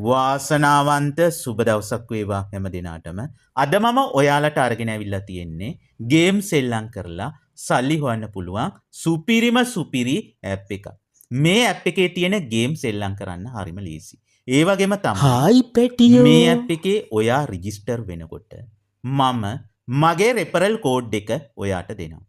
වාසනාවන්ත සුබ දවසක් වේවා හැම දිනාටම. අද මම ඔයාලට අරගෙන ඇවිල්ලා තියෙන්නේ ගේම් සෙල්ලම් කරලා සල්ලි හොයන්න පුළුවන් සුපිරි ඇප් එකක්. මේ ඇප් එකේ තියෙන ගේම් සෙල්ලම් කරන්න හරිම ලේසි. ඒ වගේම තමයි හායි පැටියෝ මේ ඇප් එකේ ඔයා රිජිස්ටර් වෙනකොට මම මගේ රෙෆරල් කෝඩ් එක ඔයාට දෙනවා.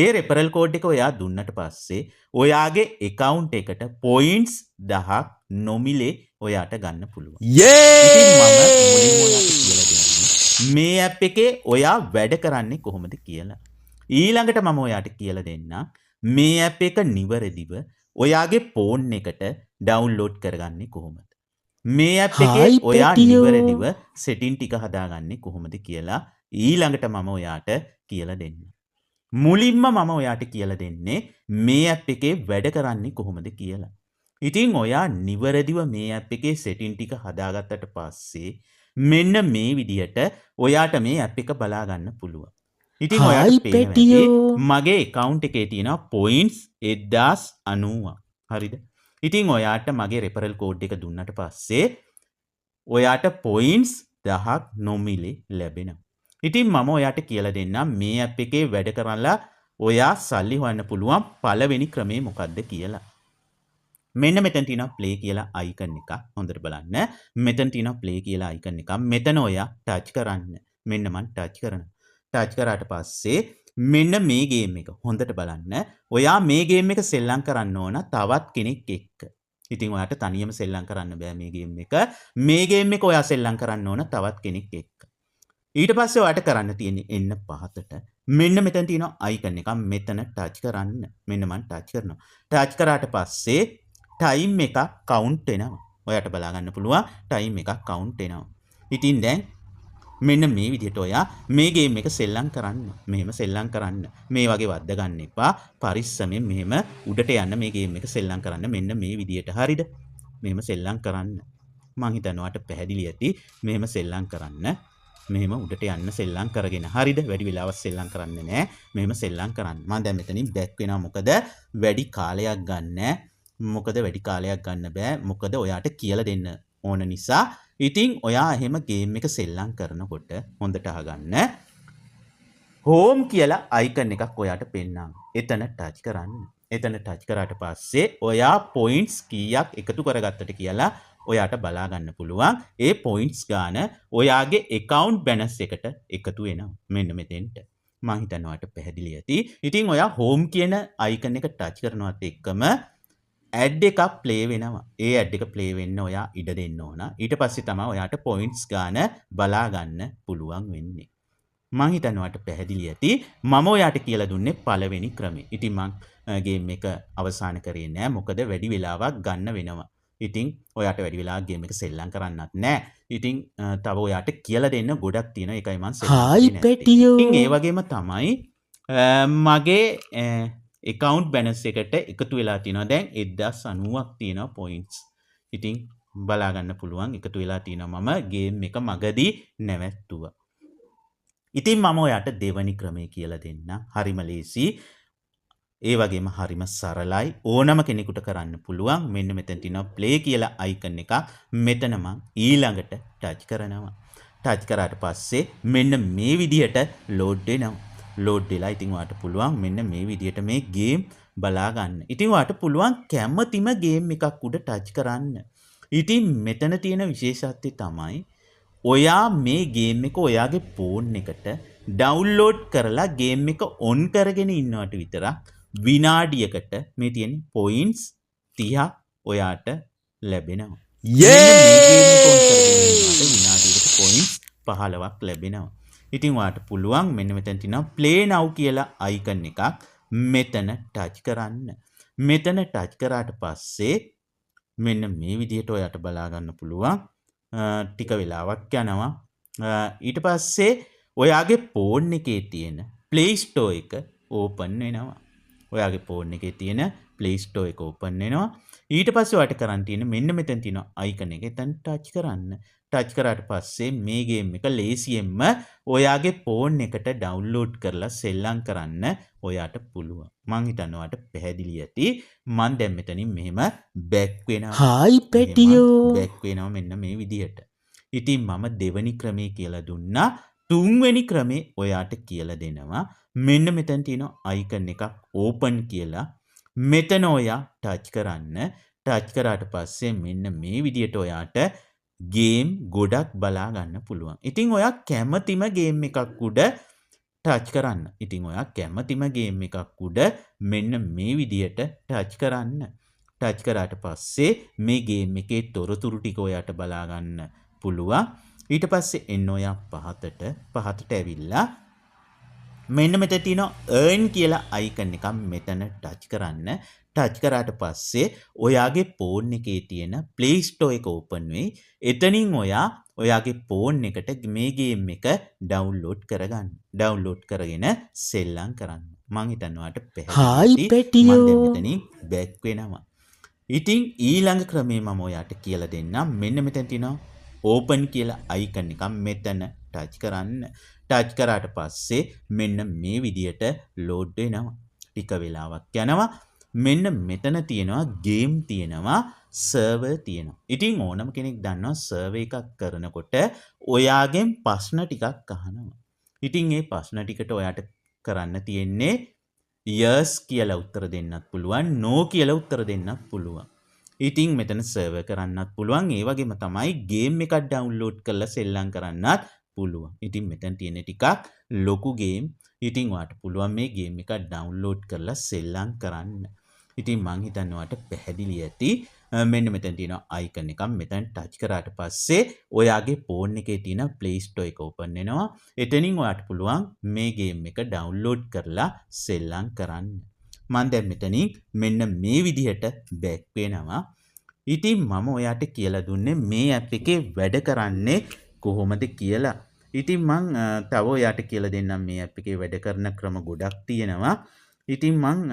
ඒ රෙෆරල් කෝඩ් එක ඔයා දුන්නට පස්සේ ඔයාගේ account එකට points 10ක් නොමිලේ ඔයාට ගන්න පුළුවන්. ඉතින් මම මුලින්ම ඔයාට කියලා දෙන්නේ මේ ඇප් එකේ ඔයා වැඩ කරන්නේ කොහොමද කියලා. ඊළඟට මම ඔයාට කියලා දෙන්නම් මේ ඇප් එක නිවැරදිව ඔයාගේ ෆෝන් එකට ඩවුන්ලෝඩ් කරගන්නේ කොහොමද. මේ ඇප් එකේ හායි ඔයා පැටියෝ නිවැරදිව සෙටින් ටික හදාගන්නේ කොහොමද කියලා ඊළඟට මම ඔයාට කියලා දෙන්නම්. මුලින්ම මම ඔයාට කියලා දෙන්නේ මේ ඇප් එකේ වැඩ කරන්නේ කොහොමද කියලා. ඉතින් ඔයා නිවැරදිව මේ ඇප් එකේ සෙටින් ටික හදාගත්තට පස්සේ මෙන්න මේ විදිහට ඔයාට මේ ඇප් එක බලා ගන්න පුළුවන්. ඉතින් හායි ඔයාට පේනවා ඇති පැටියෝ මගේ account එකේ තියෙනවා points 1090. හරිද? ඉතින් ඔයාට මගේ referral code එක දුන්නට පස්සේ ඔයාට points 10ක් නොමිලේ ලැබෙනවා. ඉතින් මම ඔයාට කියලා දෙන්නම් මේ ඇප් එකේ වැඩ කරලා ඔයා සල්ලි හොයන්න පුළුවන් පළවෙනි ක්‍රමය මොකක්ද කියලා. මෙන්න මෙතන තියෙනවා play කියලා icon එක. හොඳට බලන්න. මෙතන තියෙනවා play කියලා icon එක. මෙතන ඔයා touch කරන්න. මෙන්න මම touch කරනවා. touch කරාට පස්සේ මෙන්න මේ game එක හොඳට බලන්න. ඔයා මේ game එක සෙල්ලම් කරන්න ඕන තවත් කෙනෙක් එක්ක. ඉතින් ඔයාට තනියම සෙල්ලම් කරන්න බෑ මේ game එක. මේ game එක ඔයා සෙල්ලම් කරන්න ඕන තවත් කෙනෙක් එක්ක. ඊට පස්සේ ඔයාට කරන්න තියෙන්නේ එන්න පහතට මෙන්න මෙතන තියෙනවා icon එක මෙතන touch කරන්න. මෙන්න මම touch කරනවා. touch කරාට පස්සේ time එක count වෙනවා. ඔයාට බලා ගන්න පුළුවන් time එක count වෙනවා. ඉතින් දැන් මෙන්න මේ විදිහට ඔයා මේ game එක සෙල්ලම් කරන්න. මෙහෙම සෙල්ලම් කරන්න. මේ වගේ වද්ද ගන්න එපා. පරිස්සමෙන් මෙහෙම උඩට යන්න මේ game එක සෙල්ලම් කරන්න. මෙන්න මේ විදිහට. හරිද? මෙහෙම සෙල්ලම් කරන්න. මං හිතනවා ඔයාට පැහැදිලි ඇති. මෙහෙම සෙල්ලම් කරන්න. මෙහෙම උඩට යන්න සෙල්ලම් කරගෙන. හරිද? වැඩි වෙලාවක් සෙල්ලම් කරන්නේ නැහැ. මෙහෙම සෙල්ලම් කරන්න. මම දැන් මෙතනින් බෑක් වෙනවා. මොකද වැඩි කාලයක් ගන්න. මොකද වැඩි කාලයක් ගන්න බෑ. මොකද ඔයාට කියලා දෙන්න ඕන නිසා. ඉතින් ඔයා එහෙම ගේම් එක සෙල්ලම් කරනකොට හොඳට අහගන්න. හෝම් කියලා icon එකක් ඔයාට පෙන්නනවා. එතන touch කරන්න. එතන touch කරාට පස්සේ ඔයා points කීයක් එකතු කරගත්තට කියලා ඔයාට බලා ගන්න පුළුවන්. ඒ points ගාන ඔයාගේ account balance එකට එකතු වෙනවා. මෙන්න මෙතෙන්ට. මම හිතනවා ඔයාට පැහැදිලි ඇති. ඉතින් ඔයා home කියන icon එක touch කරනවත් එක්කම ad එකක් play වෙනවා. ඒ ad එක play වෙන්න ඔයා ඉඩ දෙන්න ඕන. ඊට පස්සේ තමයි ඔයාට points ගාන බලා ගන්න පුළුවන් වෙන්නේ. මම හිතනවා ඔයාට පැහැදිලි ඇති. මම ඔයාට කියලා දුන්නේ පළවෙනි ක්‍රමය. ඉතින් මම ගේම් එක අවසන් කරේ නෑ. මොකද වැඩි වෙලාවක් ගන්න වෙනවා. ඉතින් ඔයාට වැඩි වෙලාවක් ගේම් එක සෙල්ලම් කරන්නත් නෑ. ඉතින් තව ඔයාට කියලා දෙන්න ගොඩක් තියෙනවා. ඒකයි මම සෙල්ලම් හායි කරේ නැත්තේ. පැටියෝ ඉතින් ඒ වගේම තමයි මගේ account balance එකට එකතු වෙලා තියෙනවා. දැන් 1090ක් තියෙනවා points. ඉතින් බලා ගන්න පුළුවන් එකතු වෙලා තියෙනවා. මම ගේම් එක මගදී නැවැත්තුවා. ඉතින් මම ඔයාට දෙවනි ක්‍රමය කියලා දෙන්න. හරිම ලේසි. ඒ වගේම හරිම සරලයි. ඕනම කෙනෙකුට කරන්න පුළුවන්. මෙන්න මෙතන තියෙනවා play කියලා icon එක. මෙතන මම ඊළඟට touch කරනවා. touch කරාට පස්සේ මෙන්න මේ විදිහට load වෙනවා. load වෙලා ඉතින් ඔයාට පුළුවන් මෙන්න මේ විදිහට මේ game බලා ගන්න. ඉතින් ඔයාට පුළුවන් කැමතිම game එකක් උඩ touch කරන්න. ඉතින් මෙතන තියෙන විශේෂත්වය තමයි ඔයා මේ ගේම් එක ඔයාගේ ෆෝන් එකට ඩවුන්ලෝඩ් කරලා ගේම් එක ඔන් කරගෙන ඉන්නවට විතරක් විනාඩියකට මේ තියෙන පොයින්ට්ස් 30ක් ඔයාට ලැබෙනවා. මෙන්න මේ ගේම් එක ඔන් කරගෙන ඉන්නවට විනාඩියකට පොයින්ට්ස් 15ක් ලැබෙනවා. ඉතින් ඔයාට පුළුවන් මෙන්න මෙතන තියෙනවා play now කියලා icon එකක් මෙතන touch කරන්න. මෙතන touch කරාට පස්සේ මෙන්න මේ විදිහට ඔයාට බලා ගන්න පුළුවන්. ටික වෙලාවක් යනවා. ඊට පස්සේ ඔයාගේ ෆෝන් එකේ තියෙන Play Store එක ඕපන් වෙනවා. ඔයාගේ ෆෝන් එකේ තියෙන Play Store එක ඕපන් වෙනවා. ඊට පස්සේ ඔයාට කරන්න තියෙන මෙන්න මෙතන තියෙන icon එක එතන touch කරන්න. ටච් කරාට පස්සේ මේ ගේම් එක ලේසියෙන්ම ඔයාගේ ෆෝන් එකට ඩවුන්ලෝඩ් කරලා සෙල්ලම් කරන්න ඔයාට පුළුවන්. මං හිතනවා ඔයාට පැහැදිලි ඇති. මං දැන් මෙතනින් මෙහෙම බැක් වෙනවා. හායි පැටියෝ. බැක් වෙනවා මෙන්න මේ විදිහට. ඉතින් මම දෙවනි ක්‍රමේ කියලා දුන්නා. තුන්වෙනි ක්‍රමේ ඔයාට කියලා දෙනවා. මෙන්න මෙතන තියෙන අයිකන් එකක් ඕපන් කියලා. මෙතන ඔයා ටච් කරන්න. ටච් කරාට පස්සේ මෙන්න මේ විදිහට ඔයාට ගේම් ගොඩක් බලා ගන්න පුළුවන්. ඉතින් ඔයා කැමතිම ගේම් එකක් උඩ ටච් කරන්න. ඉතින් ඔයා කැමතිම ගේම් එකක් උඩ මෙන්න මේ විදිහට ටච් කරන්න. ටච් කරාට පස්සේ මේ ගේම් එකේ තොරතුරු ටික ඔයාට බලා ගන්න පුළුවන්. ඊට පස්සේ එන්න ඔයා පහතට ඇවිල්ලා මෙන්න මෙතන තියෙන earn කියලා අයිකන් එක මෙතන ටච් කරන්න. ටච් කරාට පස්සේ ඔයාගේ ෆෝන් එකේ තියෙන Play Store එක ඕපන් වෙයි. එතනින් ඔයාගේ ෆෝන් එකට මේ ගේම් එක ඩවුන්ලෝඩ් කරගන්න. ඩවුන්ලෝඩ් කරගෙන සෙල්ලම් කරන්න. මං හිතනවා ඔයාට හායි පැටියෝ. මම දැන් මෙතනින් බැක් වෙනවා. ඉතින් ඊළඟ ක්‍රමේ මම ඔයාට කියලා දෙන්නම්. මෙන්න මෙතන තියෙනවා ඕපන් කියලා අයිකන් එක මෙතන ටච් කරන්න. ටච් කරාට පස්සේ මෙන්න මේ විදියට ලෝඩ් වෙනවා. ටික වෙලාවක් යනවා. මෙන්න මෙතන තියෙනවා ගේම් තියෙනවා සර්වර් තියෙනවා. ඉතින් ඕනම කෙනෙක් දන්නවා සර්වර් එකක් කරනකොට ඔයාගෙන් ප්‍රශ්න ටිකක් අහනවා. ඉතින් මේ ප්‍රශ්න ටිකට ඔයාට කරන්න තියෙන්නේ yes කියලා උත්තර දෙන්නත් පුළුවන් no කියලා උත්තර දෙන්නත් පුළුවන්. ඉතින් මෙතන සර්වර් කරන්නත් පුළුවන්. ඒ වගේම තමයි ගේම් එකක් ඩවුන්ලෝඩ් කරලා සෙල්ලම් කරන්නත් පුළුවන්. ඉතින් මෙතන තියෙන ටිකක් ලොකු ගේම්. ඉතින් ඔයාට පුළුවන් මේ ගේම් එක ඩවුන්ලෝඩ් කරලා සෙල්ලම් කරන්න. ඉතින් මං හිතන්නේ ඔයාට පැහැදිලි ඇති. මෙන්න මෙතන තියෙන අයිකන් එකක් මෙතන ටච් කරාට පස්සේ ඔයාගේ ෆෝන් එකේ තියෙන Play Store එක ඕපන් වෙනවා. එතනින් ඔයාට පුළුවන් මේ ගේම් එක ඩවුන්ලෝඩ් කරලා සෙල්ලම් කරන්න. මම දැන් මෙතනින් මෙන්න මේ විදිහට බැක් වෙනවා. ඉතින් මම ඔයාට කියලා දුන්නේ මේ ඇප් එකේ වැඩ කරන්නේ කොහොමද කියලා. ඉතින් මං තව ඔයාට කියලා දෙන්නම් මේ ඇප් එකේ වැඩ කරන ක්‍රම ගොඩක් තියෙනවා. ඉතින් මං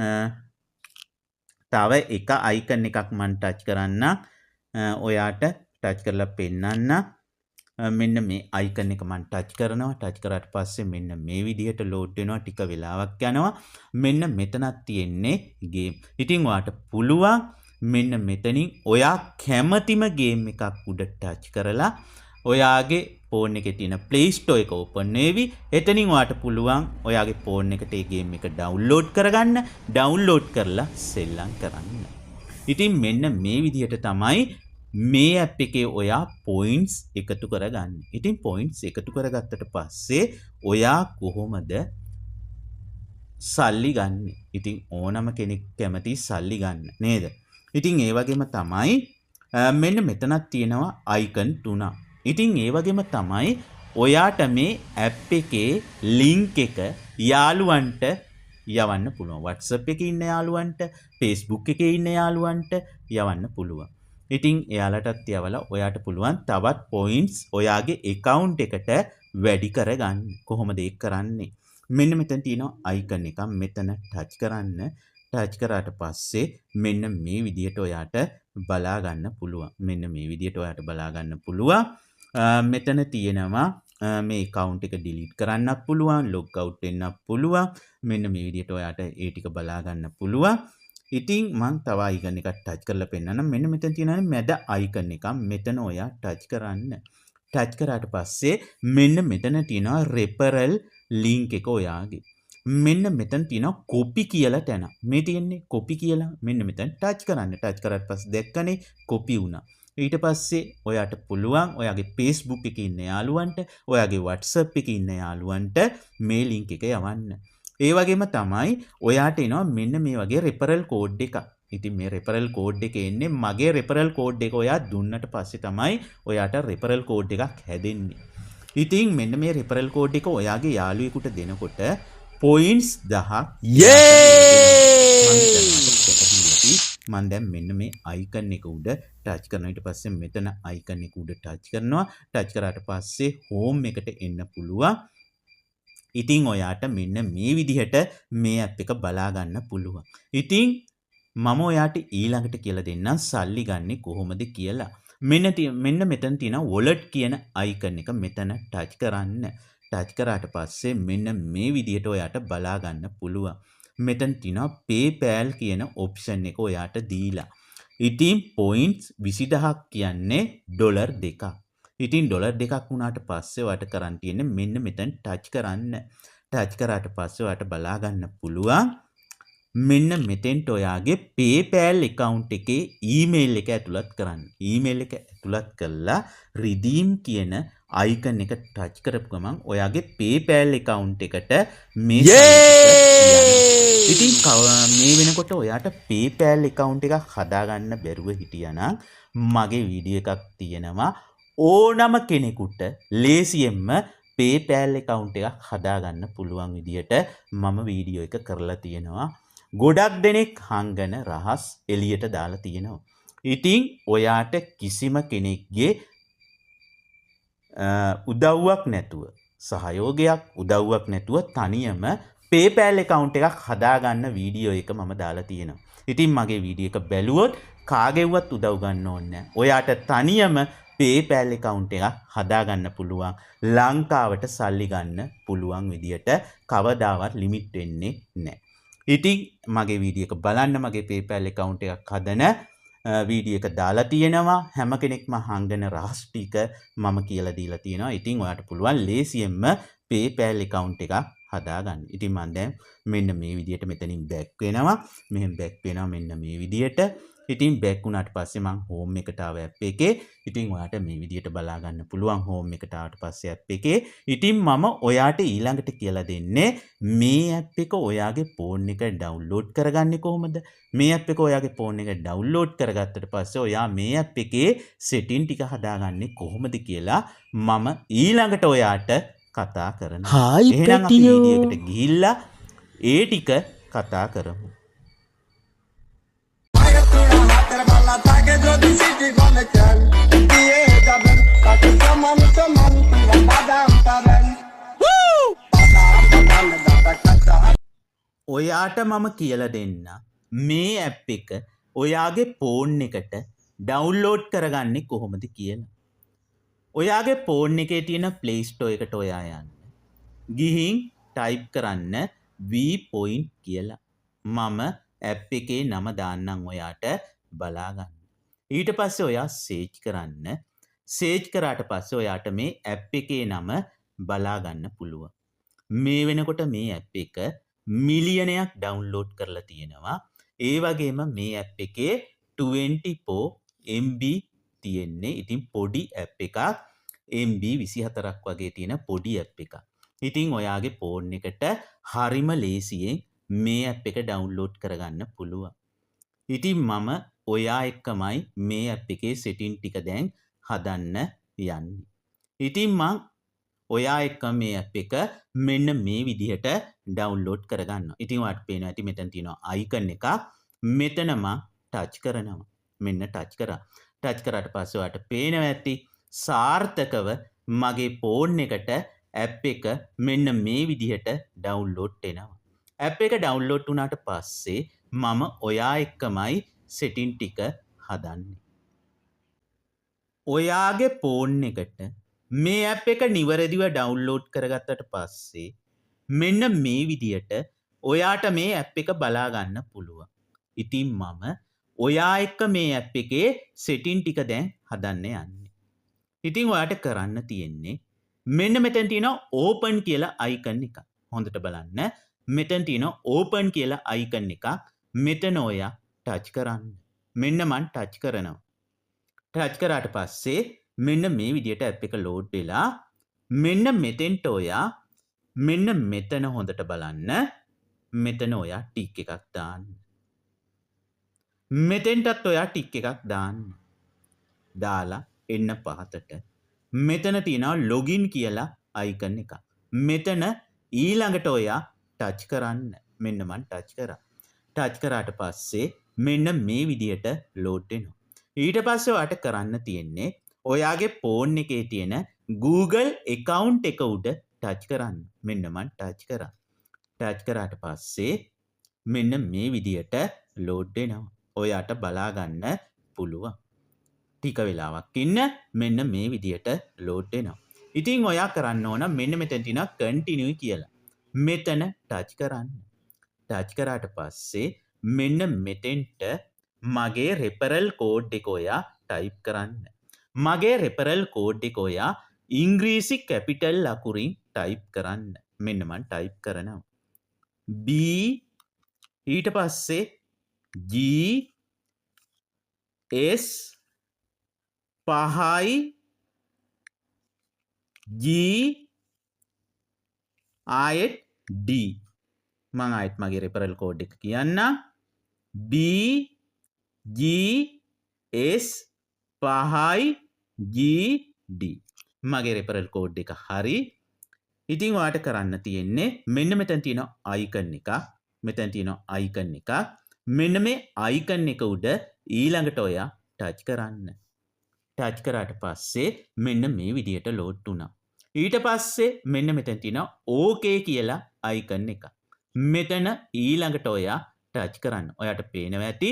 තව එක අයිකන් එකක් මං ටච් කරන්න ඔයාට ටච් කරලා පෙන්නන්න. මෙන්න මේ අයිකන් එක මං ටච් කරනවා. ටච් කරාට පස්සේ මෙන්න මේ විදිහට ලෝඩ් වෙනවා. ටික වෙලාවක් යනවා. මෙන්න මෙතනක් තියෙන්නේ ගේම්. ඉතින් ඔයාට පුළුවන් මෙන්න මෙතනින් ඔයා කැමතිම ගේම් එකක් උඩ ටච් කරලා ඔයාගේ ෆෝන් එකේ තියෙන Play Store එක ඕපන් වෙවි. එතනින් ඔයාට පුළුවන් ඔයාගේ ෆෝන් එකට ඒ ගේම් එක ඩවුන්ලෝඩ් කරගන්න. ඩවුන්ලෝඩ් කරලා සෙල්ලම් කරන්න. ඉතින් මෙන්න මේ විදිහට තමයි මේ ඇප් එකේ ඔයා පොයින්ට්ස් එකතු කරගන්න. ඉතින් පොයින්ට්ස් එකතු කරගත්තට පස්සේ ඔයා කොහොමද සල්ලි ගන්න? ඉතින් ඕනම කෙනෙක් කැමති සල්ලි ගන්න නේද? ඉතින් ඒ වගේම තමයි මෙන්න මෙතනක් තියෙනවා අයිකන් 3. ඉතින් ඒ වගේම තමයි ඔයාට මේ ඇප් එකේ ලින්ක් එක යාළුවන්ට යවන්න පුළුවන්. WhatsApp එකේ ඉන්න යාළුවන්ට, Facebook එකේ ඉන්න යාළුවන්ට යවන්න පුළුවන්. ඉතින් එයාලටත් යවලා ඔයාට පුළුවන් තවත් පොයින්ට්ස් ඔයාගේ account එකට වැඩි කරගන්න. කොහොමද ඒක කරන්නේ? මෙන්න මෙතන තියෙනවා අයිකන් එකක් මෙතන ටච් කරන්න. ටච් කරාට පස්සේ මෙන්න මේ විදියට ඔයාට බලා ගන්න පුළුවන්. මෙන්න මේ විදියට ඔයාට බලා ගන්න පුළුවන්. මෙතන තියෙනවා මේ account එක delete කරන්නත් පුළුවන්, log out වෙන්නත් පුළුවන්. මෙන්න මේ විදියට ඔයාට ඒ ටික බලා ගන්න පුළුවන්. ඉතින් මම තව අයිකන් එකක් ටච් කරලා පෙන්නන්නම්. මෙන්න මෙතන තියෙනවා මැද අයිකන් එකක්. මෙතන ඔයා ටච් කරන්න. ටච් කරාට පස්සේ මෙන්න මෙතන තියෙනවා referral link එක ඔයාගේ. මෙන්න මෙතන තියෙනවා copy කියලා තැන. මේ තියෙන්නේ copy කියලා. මෙන්න මෙතන ටච් කරන්න. ටච් කරාට පස්සේ දැක්කනේ copy වුණා. ඊට පස්සේ ඔයාට පුළුවන් ඔයාගේ Facebook එකේ ඉන්න යාළුවන්ට, ඔයාගේ WhatsApp එකේ ඉන්න යාළුවන්ට මේ link එක යවන්න. ඒ වගේම තමයි ඔයාට එනවා මෙන්න මේ වගේ referral code එකක්. ඉතින් මේ referral code එක එන්නේ මගේ referral code එක ඔයා දුන්නට පස්සේ තමයි ඔයාට referral code එකක් හැදෙන්නේ. ඉතින් මෙන්න මේ referral code එක ඔයාගේ යාළුවෙකුට දෙනකොට points 10ක් මම දැන් මෙන්න මේ icon එක උඩ ටච් කරනවා. ඊට පස්සේ මෙතන icon එක උඩ ටච් කරනවා. ටච් කරාට පස්සේ home එකට එන්න පුළුවන්. ඉතින් ඔයාට මෙන්න මේ විදිහට මේ ඇප් එක බලා ගන්න පුළුවන්. ඉතින් මම ඔයාට ඊළඟට කියලා දෙන්නම් සල්ලි ගන්නේ කොහොමද කියලා. මෙන්න මෙතන තියෙන wallet කියන icon එක මෙතන touch කරන්න. touch කරාට පස්සේ මෙන්න මේ විදිහට ඔයාට බලා ගන්න පුළුවන්. මෙතන තියෙනවා PayPal කියන option එක ඔයාට දීලා. ඉතින් points 20000ක් කියන්නේ ඩොලර් 2ක්. ඉතින් ඩොලර් 2ක් වුණාට පස්සේ ඔයාට කරන් තියෙන්නේ මෙන්න මෙතන touch කරන්න. touch කරාට පස්සේ ඔයාට බලා ගන්න පුළුවන් මෙන්න මෙතෙන්ට ඔයාගේ PayPal account එකේ email එක ඇතුළත් කරන්න. email එක ඇතුළත් කරලා redeem කියන icon එක touch කරපු ගමන් ඔයාගේ PayPal account එකට මේ ඉතින් මේ වෙනකොට ඔයාට PayPal account එකක් හදාගන්න බැරුව හිටියනම් මගේ වීඩියෝ එකක් තියෙනවා ඕනම කෙනෙකුට ලේසියෙන්ම PayPal account එකක් හදාගන්න පුළුවන් විදියට මම වීඩියෝ එක කරලා තියෙනවා. ගොඩක් දෙනෙක් හංගන රහස් එළියට දාලා තියෙනවා. ඉතින් ඔයාට කිසිම කෙනෙක්ගේ උදව්වක් නැතුව සහයෝගයක් උදව්වක් නැතුව තනියම PayPal account එකක් හදාගන්න වීඩියෝ එක මම දාලා තියෙනවා. ඉතින් මගේ වීඩියෝ එක බැලුවොත් කාගෙවත් උදව් ගන්න ඕනේ නැහැ. ඔයාට තනියම PayPal account එකක් හදාගන්න පුළුවන්. ලංකාවට සල්ලි ගන්න පුළුවන් විදියට කවදාවත් ලිමිට් වෙන්නේ නැහැ. ඉතින් මගේ වීඩියෝ එක බලන්න මගේ PayPal account එකක් හදන වීඩියෝ එක දාලා තියෙනවා. හැම කෙනෙක්ම හංගන රහස් ටික මම කියලා දීලා තියෙනවා. ඉතින් ඔයාට පුළුවන් ලේසියෙන්ම PayPal account එකක් හදාගන්න. ඉතින් මම දැන් මෙන්න මේ විදියට මෙතනින් back වෙනවා. මෙහෙම back වෙනවා මෙන්න මේ විදියට. ඉතින් back වුණාට පස්සේ මම home එකට ආව app එකේ. ඉතින් ඔයාට මේ විදියට බලා ගන්න පුළුවන් home එකට ආවට පස්සේ app එකේ. ඉතින් මම ඔයාට ඊළඟට කියලා දෙන්නේ මේ app එක ඔයාගේ phone එක download කරගන්නේ කොහොමද? මේ app එක ඔයාගේ phone එක download කරගත්තට පස්සේ ඔයා මේ app එකේ setting ටික හදාගන්නේ කොහොමද කියලා මම ඊළඟට ඔයාට කතා කරනවා. එහෙනම් අපි වීඩියෝ එකට ගිහිල්ලා ඒ ටික කතා කරමු. ඔයාට මම කියලා දෙන්න මේ ඇප් එක ඔයාගේ ෆෝන් එකට ඩවුන්ලෝඩ් කරගන්නේ කොහොමද කියලා. ඔයාගේ ෆෝන් එකේ තියෙන Play Store එකට ඔයා යන්න. ගිහින් ටයිප් කරන්න V-Point කියලා. මම ඇප් එකේ නම දාන්නම් ඔයාට බලා ගන්න. ඊට පස්සේ ඔයා සර්ච් කරන්න. සර්ච් කරාට පස්සේ ඔයාට මේ ඇප් එකේ නම බලා ගන්න පුළුවන්. මේ වෙනකොට මේ ඇප් එක මිලියනයක් ඩවුන්ලෝඩ් කරලා තියෙනවා. ඒ වගේම මේ ඇප් එකේ 24 MB තියෙන්නේ. ඉතින් පොඩි ඇප් එකක්. MB 24ක් වගේ තියෙන පොඩි ඇප් එකක්. ඉතින් ඔයාගේ ෆෝන් එකට හරිම ලේසියෙන් මේ ඇප් එක ඩවුන්ලෝඩ් කරගන්න පුළුවන්. ඉතින් මම ඔයා එක්කමයි මේ ඇප් එකේ setting ටික දැන් හදන්න යන්නේ. ඉතින් මම ඔයා එක්ක මේ ඇප් එක මෙන්න මේ විදිහට ඩවුන්ලෝඩ් කරගන්නවා. ඉතින් ඔයාලට පේනවා ඇති මෙතන තියෙනවා icon එකක්. මෙතන මම ටච් කරනවා. මෙන්න ටච් කරා. ටච් කරාට පස්සේ ඔයාලට පේනවා ඇති සාර්ථකව මගේ ෆෝන් එකට ඇප් එක මෙන්න මේ විදිහට ඩවුන්ලෝඩ් වෙනවා. ඇප් එක ඩවුන්ලෝඩ් වුණාට පස්සේ මම ඔයා එක්කමයි setting ටික හදන්නේ. ඔයාගේ ෆෝන් එකට මේ ඇප් එක නිවැරදිව ඩවුන්ලෝඩ් කරගත්තට පස්සේ මෙන්න මේ විදියට ඔයාට මේ ඇප් එක බලා ගන්න පුළුවන්. ඉතින් මම ඔයා එක්ක මේ ඇප් එකේ setting ටික දැන් හදන්න යන්නේ. ඉතින් ඔයාට කරන්න තියෙන්නේ මෙන්න මෙතන තියෙනවා open කියලා icon එකක්. හොඳට බලන්න. මෙතන තියෙනවා open කියලා icon එකක්. මෙතන ඔයා ටච් කරන්න. මෙන්න මම ටච් කරනවා. ටච් කරාට පස්සේ මෙන්න මේ විදියට ඇප් එක ලෝඩ් වෙලා මෙන්න මෙතෙන්ට ඔයා මෙන්න මෙතන හොඳට බලන්න. මෙතන ඔයා ටික් එකක් දාන්න. මෙතෙන්ටත් ඔයා ටික් එකක් දාන්න. දාලා එන්න පහතට මෙතන තියෙනවා login කියලා icon එකක්. මෙතන ඊළඟට ඔයා ටච් කරන්න. මෙන්න මම ටච් කරා. ටච් කරාට පස්සේ මෙන්න මේ විදියට ලෝඩ් වෙනවා. ඊට පස්සේ ඔයාට කරන්න තියෙන්නේ ඔයාගේ ෆෝන් එකේ තියෙන Google account එක උඩ ටච් කරන්න. මෙන්න මම ටච් කරා. ටච් කරාට පස්සේ මෙන්න මේ විදියට ලෝඩ් වෙනවා. ඔයාට බලා ගන්න පුළුවන්. ටික වෙලාවක් ඉන්න මෙන්න මේ විදියට ලෝඩ් වෙනවා. ඉතින් ඔයා කරන්න ඕන මෙන්න මෙතන තියෙනවා කන්ටිනියු කියලා. මෙතන ටච් කරන්න. ටච් කරාට පස්සේ මෙන්න මෙතෙන්ට මගේ රෙෆරල් කෝඩ් එක ඔයා ටයිප් කරන්න. මගේ රෙෆරල් කෝඩ් එක ඔයා ඉංග්‍රීසි කැපිටල් අකුරින් ටයිප් කරන්න. මෙන්න මම ටයිප් කරනවා. B ඊට පස්සේ G S 5යි G ආයෙත් D මම ආයෙත් මගේ රෙෆරල් කෝඩ් එක කියන්නම්. B G S 5යි G D මගේ රෙෆරල් කෝඩ් එක හරි. ඉතින් ඔයාට කරන්න තියෙන්නේ මෙන්න මෙතන තියෙන අයිකන් එක. මෙතන තියෙන අයිකන් එක. මෙන්න මේ අයිකන් එක උඩ ඊළඟට ඔයා ටච් කරන්න. ටච් කරාට පස්සේ මෙන්න මේ විදියට ලෝඩ් වුණා. ඊට පස්සේ මෙන්න මෙතන තියෙන ඕකේ කියලා අයිකන් එක. මෙතන ඊළඟට ඔයා ටච් කරන්න. ඔයාට පේනවා ඇති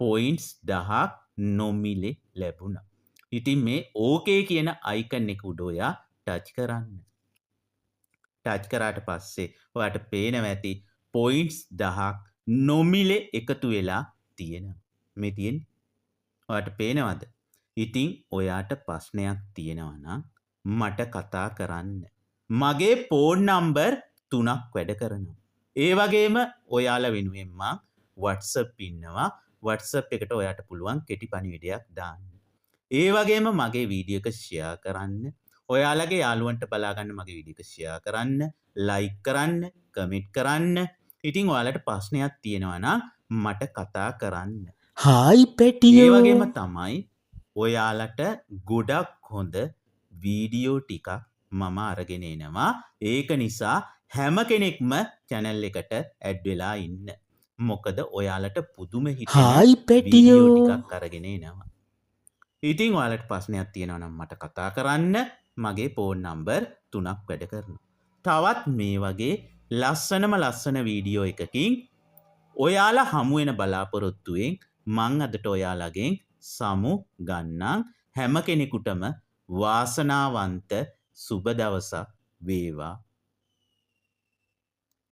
පොයින්ට්ස් 10ක් නොමිලේ ලැබුණා. ඉතින් මේ ඕකේ කියන අයිකන් එක උඩ ඔයා ටච් කරන්න. ටච් කරාට පස්සේ ඔයාට පේනවා ඇති පොයින්ට්ස් 10ක් නොමිලේ එකතු වෙලා තියෙනවා. මේ තියෙන්නේ. ඔයාට පේනවද? ඉතින් ඔයාට ප්‍රශ්නයක් තියෙනවා නම් මට කතා කරන්න. මගේ ෆෝන් නම්බර් 3ක් වැඩ කරනවා. ඒ වගේම ඔයාලා වෙනුවෙන් මම WhatsApp ඉන්නවා. WhatsApp එකට ඔයාට පුළුවන් කෙටි පණිවිඩයක් දාන්න. ඒ වගේම මගේ වීඩියෝ එක ෂෙයා කරන්න. ඔයාලගේ යාළුවන්ට බලා ගන්න මගේ වීඩියෝ එක ෂෙයා කරන්න, ලයික් කරන්න, කමෙන්ට් කරන්න. ඉතින් ඔයාලට ප්‍රශ්නයක් තියෙනවා නම් මට කතා කරන්න. හායි ඒ පැටියෝ වගේම තමයි ඔයාලට ගොඩක් හොඳ වීඩියෝ ටිකක් මම අරගෙන එනවා. ඒක නිසා හැම කෙනෙක්ම channel එකට ඇඩ් වෙලා ඉන්න. මොකද ඔයාලට පුදුම හිතෙන හායි වීඩියෝ පැටියෝ ටිකක් අරගෙන එනවා. ඉතින් ඔයාලට ප්‍රශ්නයක් තියෙනවා නම් මට කතා කරන්න. මගේ ෆෝන් නම්බර් 3ක් වැඩ කරනවා. තවත් මේ වගේ ලස්සන වීඩියෝ එකකින් ඔයාලා හමු වෙන බලාපොරොත්තුවෙන් මං අදට ඔයාලගෙන් සමු ගන්නම්. හැම කෙනෙකුටම වාසනාවන්ත සුබ දවසක් වේවා.